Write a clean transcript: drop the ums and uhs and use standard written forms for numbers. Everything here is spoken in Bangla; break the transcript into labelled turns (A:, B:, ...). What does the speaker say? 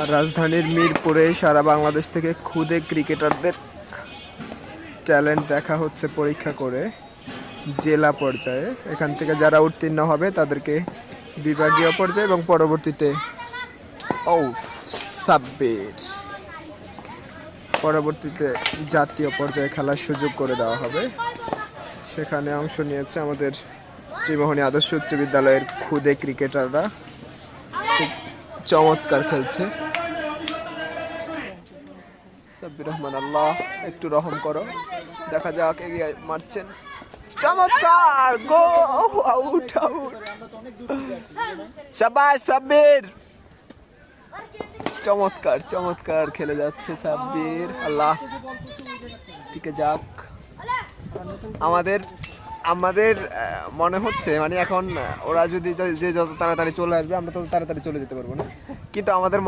A: রাজধানীর মিরপুরে সারা বাংলাদেশ থেকে খুদে ক্রিকেটারদের ট্যালেন্ট দেখা হচ্ছে পরীক্ষা করে জেলা পর্যায়ে। এখান থেকে যারা উত্তীর্ণ হবে তাদেরকে বিভাগীয় পর্যায়ে এবং পরবর্তীতে সাব্বির পরবর্তীতে জাতীয় পর্যায়ে খেলার সুযোগ করে দেওয়া হবে। সেখানে অংশ নিয়েছে আমাদের শ্রীমোহনী আদর্শ উচ্চ বিদ্যালয়ের খুদে ক্রিকেটাররা, খুব চমৎকার খেলছে। সাব্বির রহমান, আল্লাহ একটু রহম করো, দেখা যাক এগিয়ে মারছেন, চমৎকার গো, আউট আউট, শাবাশ সাব্বির, চমৎকার চমৎকার খেলে যাচ্ছে সাব্বির, আল্লাহ টিকে যাক। আমাদের আমাদের মনে হচ্ছে মানে এখন ওরা যদি যে যত তাড়াতাড়ি চলে আসবে আমরা তত তাড়াতাড়ি চলে যেতে পারবো না, কিন্তু আমাদের